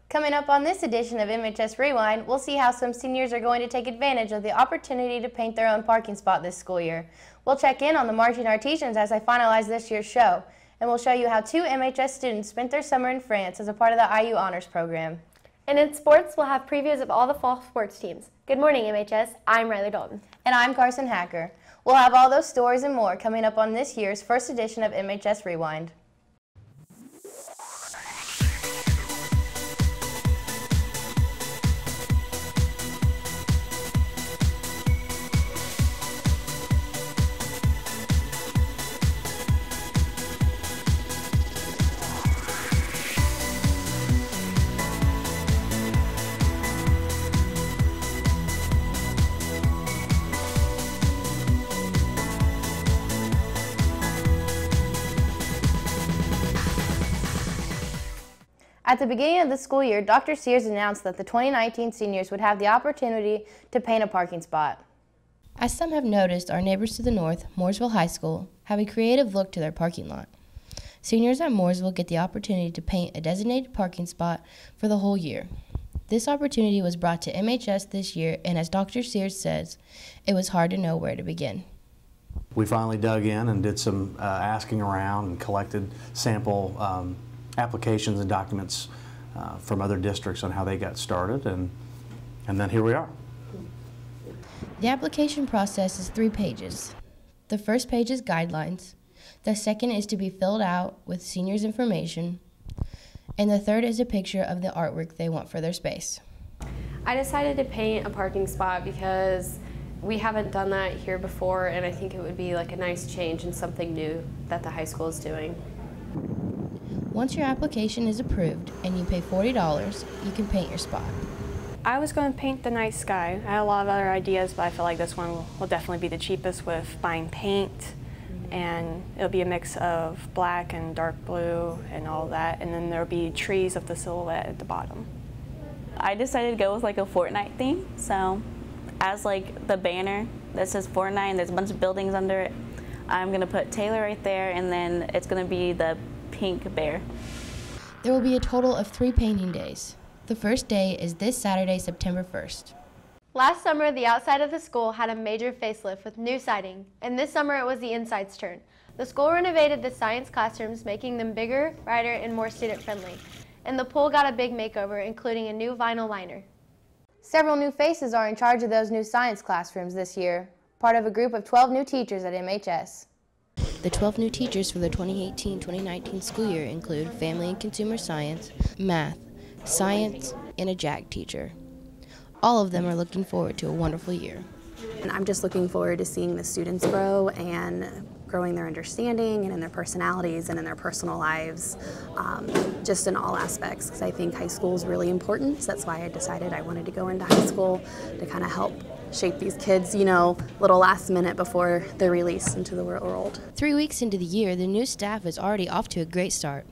Coming up on this edition of MHS Rewind, we'll see how some seniors are going to take advantage of the opportunity to paint their own parking spot this school year. We'll check in on the marching artisans as they finalize this year's show, and we'll show you how 2 MHS students spent their summer in France as a part of the IU Honors Program. And in sports, we'll have previews of all the fall sports teams. Good morning, MHS. I'm Riley Dalton. And I'm Carson Hacker. We'll have all those stories and more coming up on this year's first edition of MHS Rewind. At the beginning of the school year, Dr. Sears announced that the 2019 seniors would have the opportunity to paint a parking spot. As some have noticed, our neighbors to the north, Mooresville High School, have a creative look to their parking lot. Seniors at Mooresville get the opportunity to paint a designated parking spot for the whole year. This opportunity was brought to MHS this year, and as Dr. Sears says, it was hard to know where to begin. We finally dug in and did some asking around and collected sample applications and documents from other districts on how they got started, and then here we are. The application process is 3 pages. The first page is guidelines, the second is to be filled out with seniors' information, and the third is a picture of the artwork they want for their space. I decided to paint a parking spot because we haven't done that here before, and I think it would be like a nice change and something new that the high school is doing. Once your application is approved and you pay $40, you can paint your spot. I was going to paint the night sky. I had a lot of other ideas, but I feel like this one will definitely be the cheapest with buying paint, and it'll be a mix of black and dark blue and all that, and then there'll be trees of the silhouette at the bottom. I decided to go with like a Fortnite theme, so as like the banner that says Fortnite and there's a bunch of buildings under it, I'm going to put Taylor right there, and then it's going to be the pink bear. There will be a total of 3 painting days. The first day is this Saturday, September 1st. Last summer, the outside of the school had a major facelift with new siding, and this summer it was the inside's turn. The school renovated the science classrooms, making them bigger, brighter, and more student-friendly. And the pool got a big makeover, including a new vinyl liner. Several new faces are in charge of those new science classrooms this year, part of a group of 12 new teachers at MHS. The 12 new teachers for the 2018-2019 school year include Family and Consumer Science, Math, Science, and a JAG teacher. All of them are looking forward to a wonderful year. And I'm just looking forward to seeing the students grow and growing their understanding and in their personalities and in their personal lives, just in all aspects, because I think high school is really important. So that's why I decided I wanted to go into high school to kind of help shape these kids, you know, little last minute before they're released into the world. 3 weeks into the year, the new staff is already off to a great start.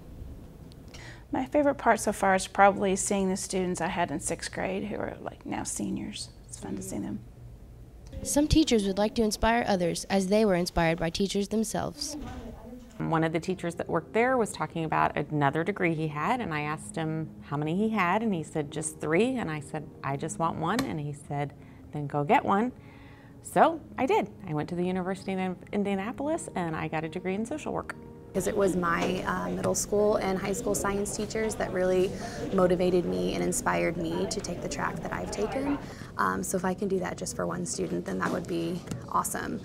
My favorite part so far is probably seeing the students I had in 6th grade who are like now seniors. It's fun to see them. Some teachers would like to inspire others as they were inspired by teachers themselves. One of the teachers that worked there was talking about another degree he had, and I asked him how many he had, and he said just 3, and I said I just want 1, and he said then go get 1. So I did. I went to the University of Indianapolis and I got a degree in social work. Because it was my middle school and high school science teachers that really motivated me and inspired me to take the track that I've taken. So if I can do that just for 1 student, then that would be awesome.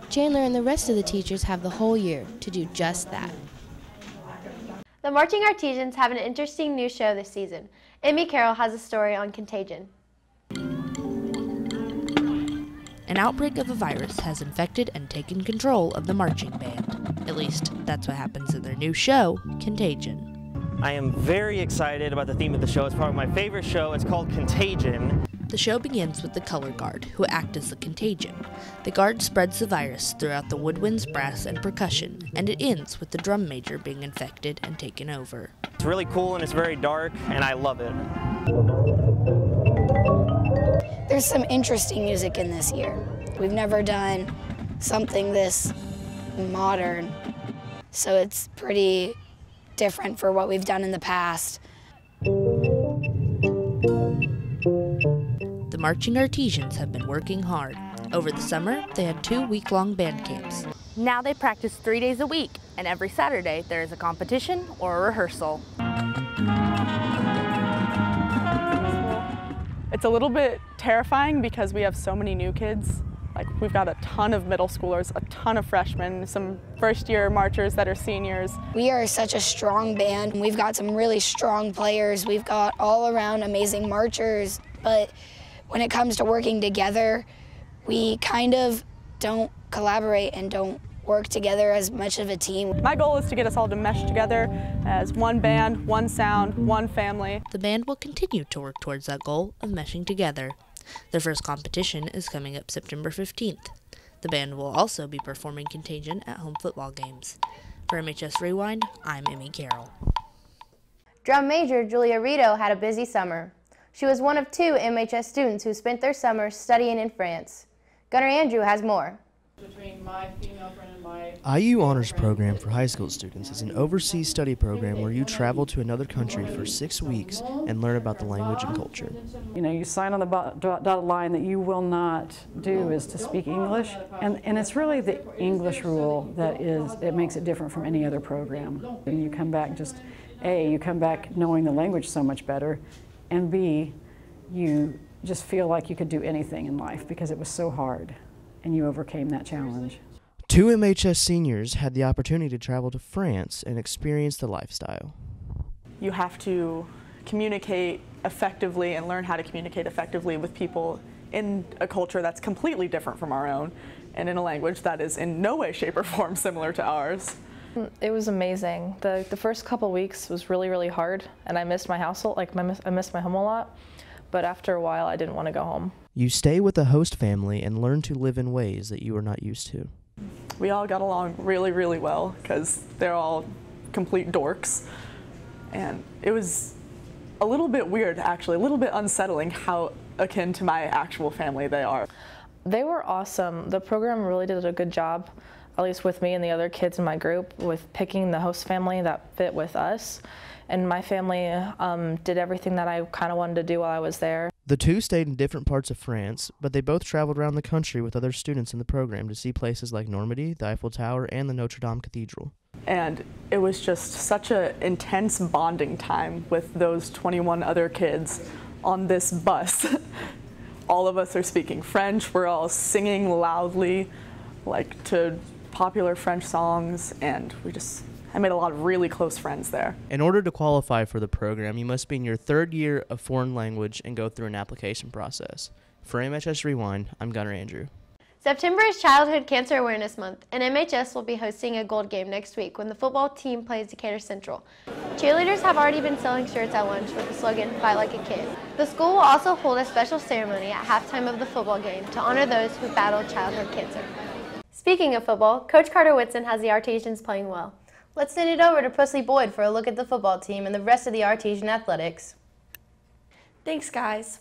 Chandler and the rest of the teachers have the whole year to do just that. The Marching Artisans have an interesting new show this season. Emmy Carroll has a story on Contagion. An outbreak of a virus has infected and taken control of the marching band. At least, that's what happens in their new show, Contagion. I am very excited about the theme of the show. It's probably my favorite show. It's called Contagion. The show begins with the color guard, who act as the contagion. The guard spreads the virus throughout the woodwinds, brass, and percussion, and it ends with the drum major being infected and taken over. It's really cool and it's very dark, and I love it. There's some interesting music in this year. We've never done something this modern, so it's pretty different for what we've done in the past. marching Artesians have been working hard. Over the summer, they had 2 week-long band camps. Now they practice 3 days a week, and every Saturday there is a competition or a rehearsal. It's a little bit terrifying because we have so many new kids. Like, we've got a ton of middle schoolers, a ton of freshmen, some first-year marchers that are seniors. We are such a strong band. We've got some really strong players. We've got all-around amazing marchers, but when it comes to working together, we kind of don't collaborate and don't work together as much of a team. My goal is to get us all to mesh together as one band, one sound, one family. The band will continue to work towards that goal of meshing together. Their first competition is coming up September 15th. The band will also be performing Contagion at home football games. For MHS Rewind, I'm Emmy Carroll. Drum major Julia Rito had a busy summer. She was one of 2 MHS students who spent their summer studying in France. Gunnar Andrew has more. Between my female friend and my IU Honors Program for high school students is an overseas study program where you travel to another country for 6 weeks and learn about the language and culture. You know, you sign on the dotted line that you will not do is to speak English, and it's really the English rule that makes it different from any other program. And you come back you come back knowing the language so much better, and B, you just feel like you could do anything in life because it was so hard. And you overcame that challenge. 2 MHS seniors had the opportunity to travel to France and experience the lifestyle. You have to communicate effectively and learn how to communicate effectively with people in a culture that's completely different from our own and in a language that is in no way, shape, or form similar to ours. It was amazing. The first couple weeks was really, really hard, and I missed my household, I missed my home a lot, but after a while I didn't want to go home. You stay with a host family and learn to live in ways that you are not used to. We all got along really, really well because they're all complete dorks. And it was a little bit weird, actually, a little bit unsettling how akin to my actual family they are. They were awesome. The program really did a good job, at least with me and the other kids in my group, with picking the host family that fit with us. And my family did everything that I kind of wanted to do while I was there. The 2 stayed in different parts of France, but they both traveled around the country with other students in the program to see places like Normandy, the Eiffel Tower, and the Notre Dame Cathedral. And it was just such an intense bonding time with those 21 other kids on this bus. All of us are speaking French. We're all singing loudly, like to popular French songs, and I made a lot of really close friends there. In order to qualify for the program, you must be in your 3rd year of foreign language and go through an application process. For MHS Rewind, I'm Gunnar Andrew. September is Childhood Cancer Awareness Month, and MHS will be hosting a gold game next week when the football team plays Decatur Central. Cheerleaders have already been selling shirts at lunch with the slogan, "Fight Like a Kid." The school will also hold a special ceremony at halftime of the football game to honor those who battled childhood cancer. Speaking of football, Coach Carter Whitson has the Artesians playing well. Let's send it over to Presley Boyd for a look at the football team and the rest of the Artesian athletics. Thanks, guys.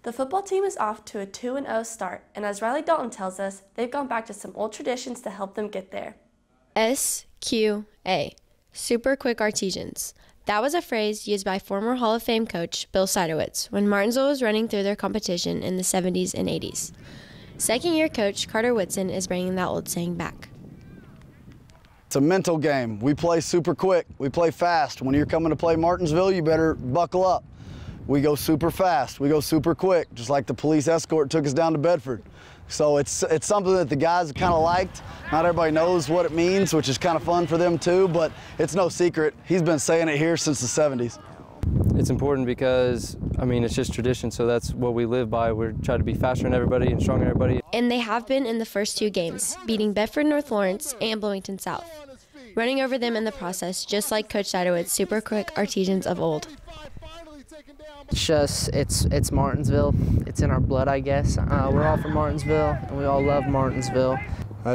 The football team is off to a 2-0 start, and as Riley Dalton tells us, they've gone back to some old traditions to help them get there. SQA, Super Quick Artesians. That was a phrase used by former Hall of Fame coach Bill Seidowitz when Martinsville was running through their competition in the 70s and 80s. Second-year coach Carter Whitson is bringing that old saying back. It's a mental game. We play super quick. We play fast. When you're coming to play Martinsville, you better buckle up. We go super fast. We go super quick, just like the police escort took us down to Bedford. So it's something that the guys kind of liked. Not everybody knows what it means, which is kind of fun for them too, but it's no secret. He's been saying it here since the 70s. It's important because, I mean, it's just tradition, so that's what we live by. We're trying to be faster than everybody and stronger than everybody. And they have been in the first 2 games, beating Bedford North Lawrence and Bloomington South, running over them in the process, just like Coach Seidowitz's super quick Artesians of old. It's Martinsville. It's in our blood, I guess. We're all from Martinsville, and we all love Martinsville.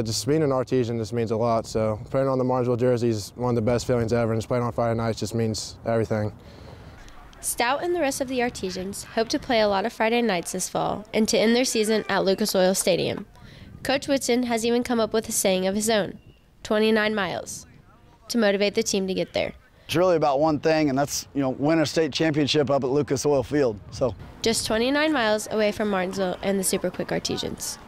Just being an Artesian just means a lot. So putting on the Martinsville jersey is one of the best feelings ever, and just playing on Friday nights just means everything. Stout and the rest of the Artesians hope to play a lot of Friday nights this fall and to end their season at Lucas Oil Stadium. Coach Whitson has even come up with a saying of his own, 29 miles, to motivate the team to get there. It's really about one thing, and that's, you know, win a state championship up at Lucas Oil Field. So, just 29 miles away from Martinsville and the Super Quick Artesians.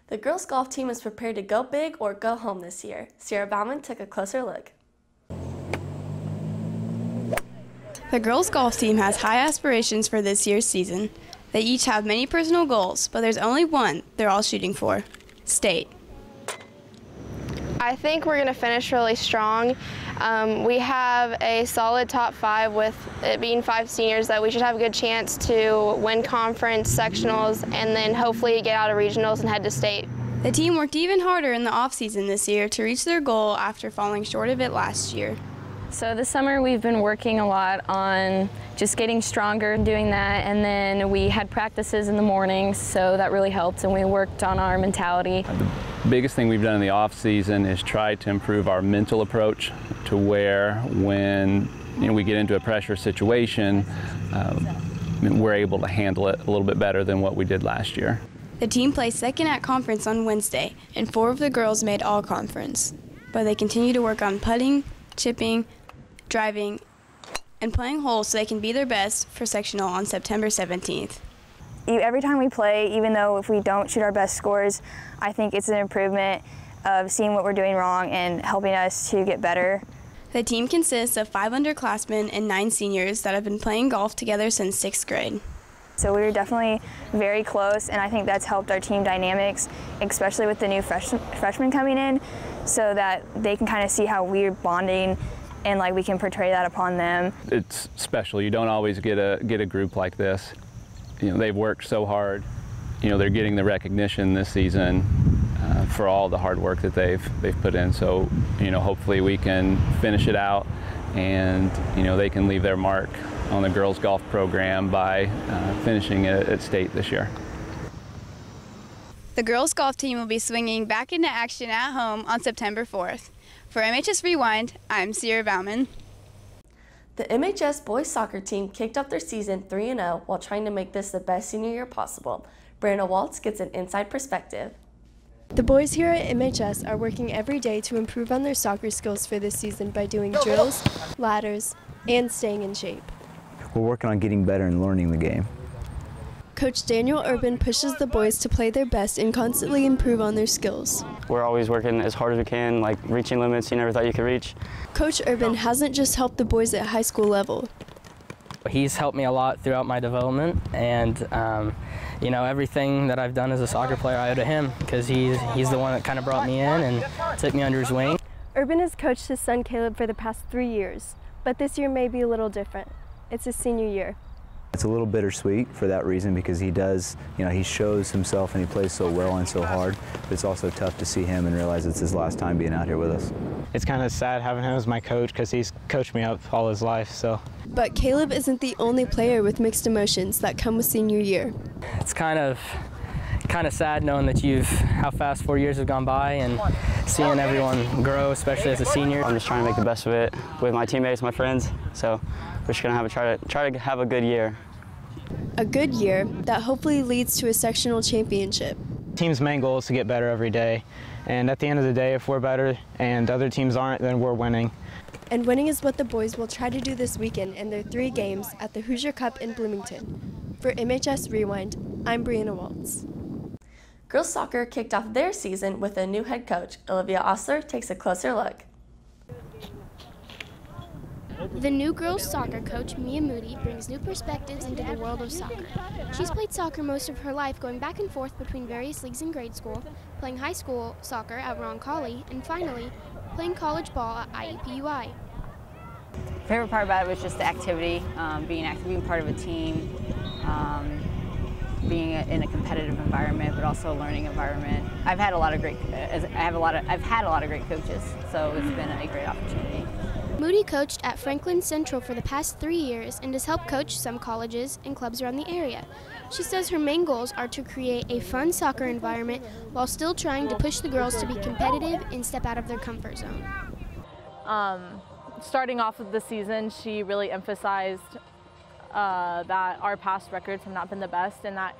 The girls' golf team is prepared to go big or go home this year. Sierra Bauman took a closer look. The girls' golf team has high aspirations for this year's season. They each have many personal goals, but there's only one they're all shooting for: state. I think we're going to finish really strong. We have a solid top 5 with it being 5 seniors that we should have a good chance to win conference, sectionals, and then hopefully get out of regionals and head to state. The team worked even harder in the off-season this year to reach their goal after falling short of it last year. So this summer we've been working a lot on just getting stronger and doing that, and then we had practices in the mornings, so that really helped, and we worked on our mentality. The biggest thing we've done in the off season is try to improve our mental approach to where when we get into a pressure situation, we're able to handle it a little bit better than what we did last year. The team placed second at conference on Wednesday, and 4 of the girls made all conference, but they continue to work on putting, chipping, driving, and playing holes so they can be their best for sectional on September 17th. Every time we play, even though if we don't shoot our best scores, I think it's an improvement of seeing what we're doing wrong and helping us to get better. The team consists of 5 underclassmen and 9 seniors that have been playing golf together since 6th grade. So we were definitely very close, and I think that's helped our team dynamics, especially with the new freshmen coming in, so that they can kind of see how we're bonding and like we can portray that upon them. It's special. You don't always get a group like this. They've worked so hard. They're getting the recognition this season for all the hard work that they've put in. So hopefully we can finish it out, and they can leave their mark on the girls golf program by finishing it at state this year. The girls golf team will be swinging back into action at home on September 4th. For MHS Rewind, I'm Sierra Bauman. The MHS boys soccer team kicked off their season 3-0 while trying to make this the best senior year possible. Brandon Waltz gets an inside perspective. The boys here at MHS are working every day to improve on their soccer skills for this season by doing drills, ladders, and staying in shape. We're working on getting better and learning the game. Coach Daniel Urban pushes the boys to play their best and constantly improve on their skills. We're always working as hard as we can, like reaching limits you never thought you could reach. Coach Urban hasn't just helped the boys at high school level. He's helped me a lot throughout my development, and everything that I've done as a soccer player I owe to him, because he's the one that kind of brought me in and took me under his wing. Urban has coached his son Caleb for the past 3 years, but this year may be a little different. It's his senior year. It's a little bittersweet for that reason, because he does, he shows himself and he plays so well and so hard, but it's also tough to see him and realize it's his last time being out here with us. It's kind of sad having him as my coach, because he's coached me up all his life, so. But Caleb isn't the only player with mixed emotions that come with senior year. It's kind of sad knowing that how fast 4 years have gone by and seeing everyone grow, especially as a senior. I'm just trying to make the best of it with my teammates, my friends, so we're just gonna try to have a good year. A good year that hopefully leads to a sectional championship. Team's main goal is to get better every day, and at the end of the day, if we're better and other teams aren't, then we're winning. And winning is what the boys will try to do this weekend in their 3 games at the Hoosier Cup in Bloomington. For MHS Rewind, I'm Brianna Waltz. Girls soccer kicked off their season with a new head coach. Olivia Osler takes a closer look. The new girls soccer coach, Mia Moody, brings new perspectives into the world of soccer. She's played soccer most of her life, going back and forth between various leagues in grade school, playing high school soccer at Roncalli, and finally, playing college ball at IUPUI. The favorite part about it was just the activity, being active, being part of a team, being in a competitive environment, but also a learning environment. I've had a lot of great coaches, so it's been a great opportunity. Moody coached at Franklin Central for the past 3 years and has helped coach some colleges and clubs around the area. She says her main goals are to create a fun soccer environment while still trying to push the girls to be competitive and step out of their comfort zone. Starting off with the season, she really emphasized that our past records have not been the best, and that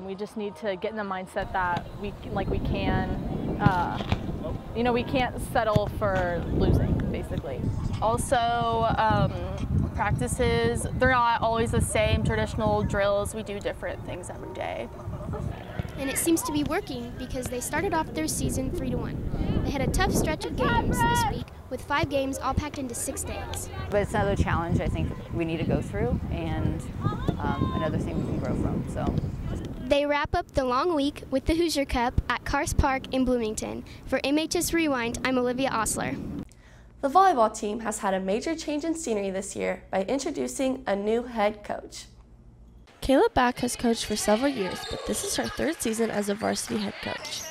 we just need to get in the mindset that we can't settle for losing, basically. Also, practices, they're not always the same traditional drills. We do different things every day. And it seems to be working because they started off their season 3-1. They had a tough stretch of games this week with 5 games all packed into 6 days. But it's another challenge I think we need to go through, and another thing we can grow from. So. They wrap up the long week with the Hoosier Cup at Cars Park in Bloomington. For MHS Rewind, I'm Olivia Osler. The volleyball team has had a major change in scenery this year by introducing a new head coach. Kayla Back has coached for several years, but this is her 3rd season as a varsity head coach.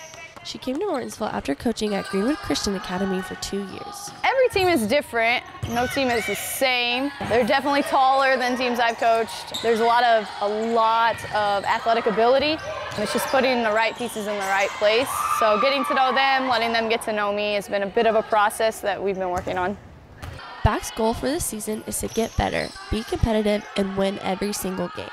She came to Martinsville after coaching at Greenwood Christian Academy for 2 years. Every team is different. No team is the same. They're definitely taller than teams I've coached. There's a lot of athletic ability. It's just putting the right pieces in the right place. So getting to know them, letting them get to know me has been a bit of a process that we've been working on. Back's goal for this season is to get better, be competitive, and win every single game.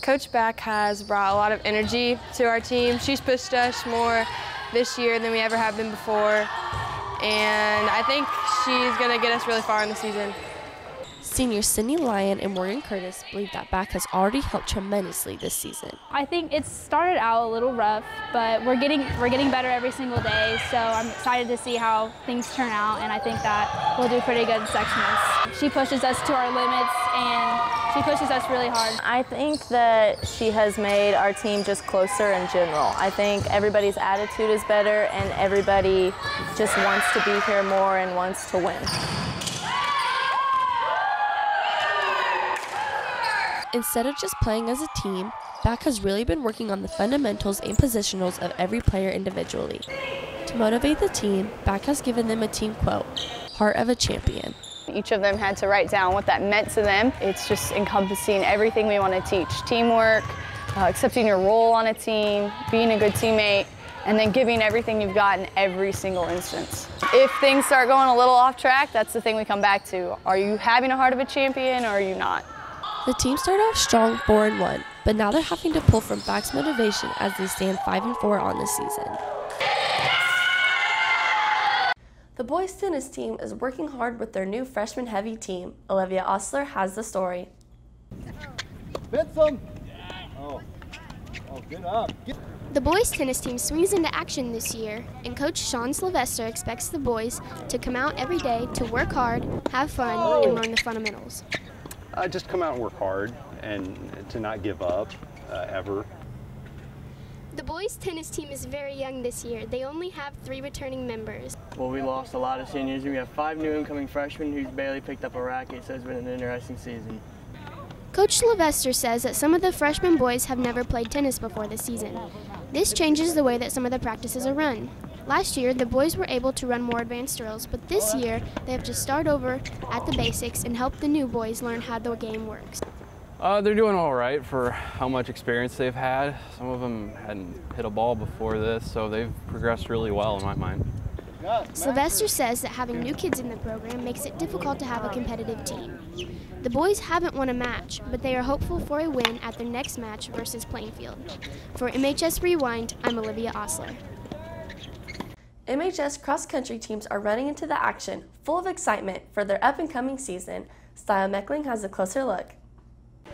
Coach Back has brought a lot of energy to our team. She's pushed us more this year than we ever have been before, and I think she's going to get us really far in the season. Seniors Sydney Lyon and Morgan Curtis believe that Back has already helped tremendously this season. I think it started out a little rough, but we're getting better every single day, so I'm excited to see how things turn out, and I think that we'll do pretty good in sectionals. She pushes us to our limits, and she pushes us really hard. I think that she has made our team just closer in general. I think everybody's attitude is better, and everybody just wants to be here more and wants to win. Instead of just playing as a team, Back has really been working on the fundamentals and positionals of every player individually. To motivate the team, Back has given them a team quote, "Heart of a champion." Each of them had to write down what that meant to them. It's just encompassing everything we want to teach. Teamwork, accepting your role on a team, being a good teammate, and then giving everything you've got in every single instance. If things start going a little off track, that's the thing we come back to. Are you having a heart of a champion or are you not? The team started off strong 4-1, but now they're having to pull from Back's motivation as they stand 5-4 on the season. The boys tennis team is working hard with their new freshman heavy team. Olivia Osler has the story. The boys tennis team swings into action this year, and Coach Sean Sylvester expects the boys to come out every day to work hard, have fun, and learn the fundamentals. Just come out and work hard and to not give up, ever. The boys tennis team is very young this year. They only have 3 returning members. Well, we lost a lot of seniors. We have 5 new incoming freshmen who's barely picked up a racket, so it's been an interesting season. Coach Sylvester says that some of the freshman boys have never played tennis before this season. This changes the way that some of the practices are run. Last year, the boys were able to run more advanced drills, but this year, they have to start over at the basics and help the new boys learn how the game works. They're doing all right for how much experience they've had. Some of them hadn't hit a ball before this, so they've progressed really well in my mind. Sylvester says that having new kids in the program makes it difficult to have a competitive team. The boys haven't won a match, but they are hopeful for a win at their next match versus Plainfield. For MHS Rewind, I'm Olivia Osler. MHS cross-country teams are running into the action, full of excitement for their up-and-coming season. Style Meckling has a closer look.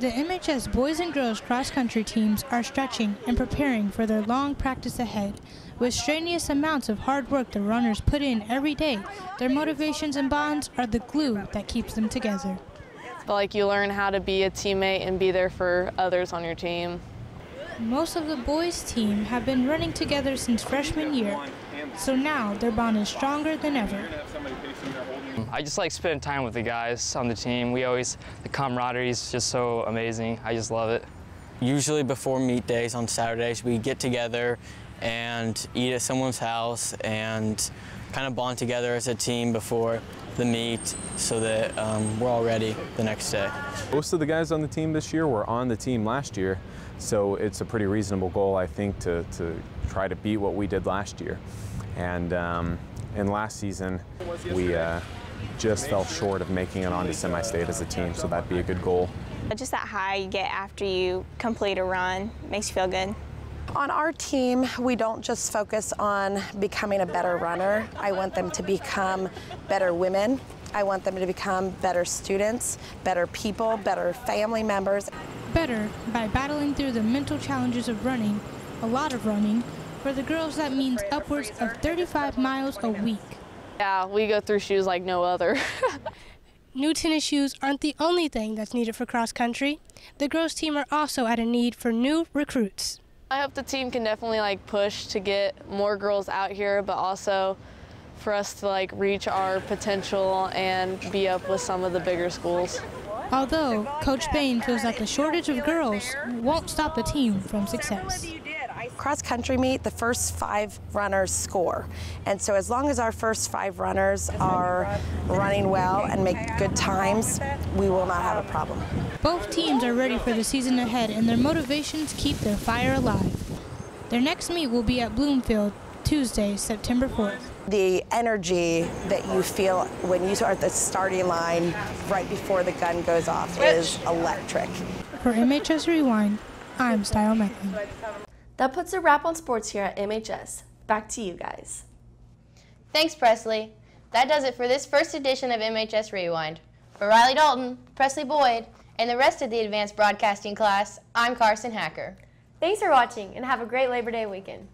The MHS boys and girls cross-country teams are stretching and preparing for their long practice ahead. With strenuous amounts of hard work the runners put in every day, their motivations and bonds are the glue that keeps them together. I feel like you learn how to be a teammate and be there for others on your team. Most of the boys' team have been running together since freshman year, so now their bond is stronger than ever. I just like spending time with the guys on the team. The camaraderie is just so amazing. I just love it. Usually before meet days on Saturdays, we get together and eat at someone's house and kind of bond together as a team before the meet so that we're all ready the next day. Most of the guys on the team this year were on the team last year, so it's a pretty reasonable goal, I think, to try to beat what we did last year. And last season, we just fell short of making it onto semi-state as a team, so that'd be a good goal. Just that high you get after you complete a run makes you feel good. On our team, we don't just focus on becoming a better runner. I want them to become better women. I want them to become better students, better people, better family members. Better by battling through the mental challenges of running, a lot of running. For the girls, that means upwards of 35 miles a week. Yeah, we go through shoes like no other. New tennis shoes aren't the only thing that's needed for cross country. The girls team are also at a need for new recruits. I hope the team can definitely push to get more girls out here, but also for us to reach our potential and be up with some of the bigger schools. Although Coach Bain feels that the shortage of girls won't stop the team from success. Cross country meet, the first 5 runners score. And so as long as our first 5 runners are running well and make good times, we will not have a problem. Both teams are ready for the season ahead, and their motivations keep their fire alive. Their next meet will be at Bloomfield, Tuesday, September 4th. The energy that you feel when you are at the starting line right before the gun goes off is electric. For MHS Rewind, I'm Style Methan. That puts a wrap on sports here at MHS. Back to you guys. Thanks, Presley. That does it for this first edition of MHS Rewind. For Riley Dalton, Presley Boyd, and the rest of the advanced broadcasting class, I'm Carson Hacker. Thanks for watching, and have a great Labor Day weekend.